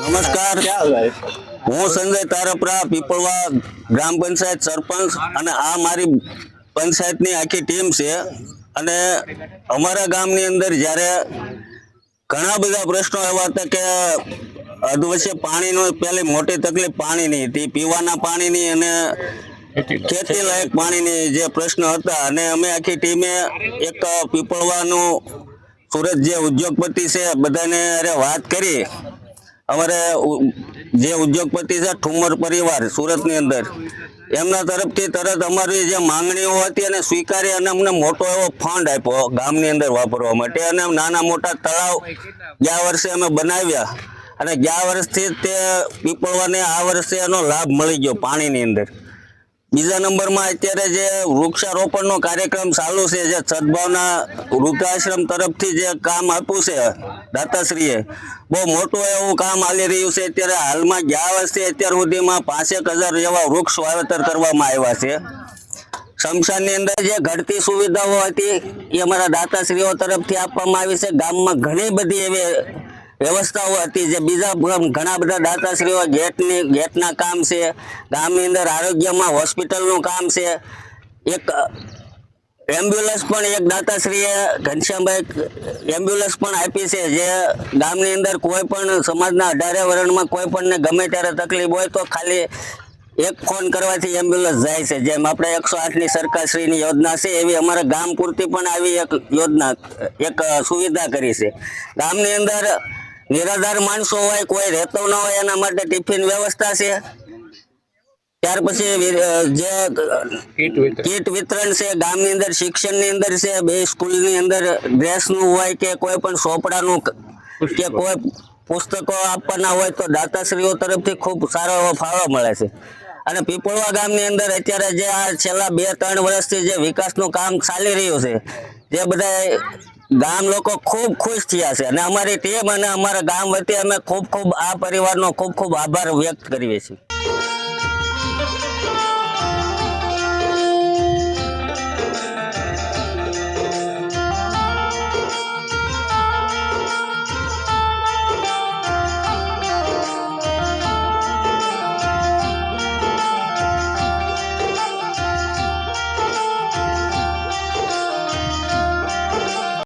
નમસ્કાર, હું સંજય તારપરા, પીપળવા ગ્રામ પંચાયત સરપંચ, અને આ મારી પંચાયતની આખી ટીમ છે. અને અમારા ગામની અંદર જ્યારે ઘણા બધા પ્રશ્નો એવા હતા કે અધવચ્ચે પાણીનો પહેલી મોટી તકલીફ પાણીની હતી, પીવાના પાણીની અને ખેતી લાયક પાણીની જે પ્રશ્ન હતા. અને અમે આખી ટીમે એક પીપળવાનું સુરત જે ઉદ્યોગપતિ છે બધાને અરે વાત કરી. અમારે જે ઉદ્યોગપતિ છે ઠુમર પરિવાર સુરતની અંદર, એમના તરફથી તરત અમારી જે માંગણીઓ હતી અને સ્વીકારી અને અમને મોટો એવો ફંડ આપ્યો ગામની અંદર વાપરવા માટે. અને નાના મોટા તળાવ ગયા વર્ષે અમે બનાવ્યા અને ગયા વર્ષથી તે પીપળવાને આ વર્ષે એનો લાભ મળી ગયો પાણીની અંદર. બીજા નંબરમાં અત્યારે જે વૃક્ષારોપણનો કાર્યક્રમ ચાલુ છે, જે સદભાવના વૃદ્ધાશ્રમ તરફથી જે કામ આપ્યું છે દાતાશ્રીએ, બહુ મોટું એવું કામ ચાલી રહ્યું છે. અત્યારે હાલમાં ગયા વર્ષે અત્યાર સુધીમાં 5,000 જેવા વૃક્ષ વાવેતર કરવામાં આવ્યા છે. શમશાનની અંદર જે ઘટતી સુવિધાઓ હતી એ અમારા દાતાશ્રીઓ તરફથી આપવામાં આવી છે. ગામમાં ઘણી બધી એવી વ્યવસ્થાઓ હતી જે બીજા ઘણા બધા દાતાશ્રીઓ ગેટના કામ છે. ગામની અંદર આરોગ્યમાં હોસ્પિટલનું કામ છે. એક એમ્બ્યુલન્સ પણ એક દાતાશ્રીએ ઘનશ્યામભાઈ એમ્બ્યુલન્સ પણ આપી છે, જે ગામની અંદર કોઈ પણ સમાજના 18 વર્ણમાં કોઈ પણને ગમે ત્યારે તકલીફ હોય તો ખાલી એક ફોન કરવાથી એમ્બ્યુલન્સ જાય છે. જેમ આપણે 108ની સરકારશ્રીની યોજના છે એવી અમારા ગામ પૂરતી પણ આવી એક યોજના, એક સુવિધા કરી છે. ગામની અંદર નિરાધાર માણસો હોય, કોઈ રહેતો ન હોય, એના માટે ટિફિન વ્યવસ્થા છે. ત્યાર પછી જે કીટ વિતરણ છે ગામની અંદર, શિક્ષણની અંદર છે, બે સ્કૂલની અંદર ડ્રેસનું હોય કે કોઈ પણ ચોપડાનું કે કોઈ પુસ્તકો આપવાના હોય તો દાતાશ્રીઓ તરફથી ખૂબ સારો એવો ફાળો મળે છે. અને પીપળવા ગામની અંદર અત્યારે જે આ છેલ્લા 2-3 વર્ષથી જે વિકાસનું કામ ચાલી રહ્યું છે, જે બધા ગામ લોકો ખૂબ ખુશ થયા છે. અને અમારી ટીમ અને અમારા ગામ વતી અમે ખૂબ આ પરિવારનો ખૂબ આભાર વ્યક્ત કરીએ છીએ.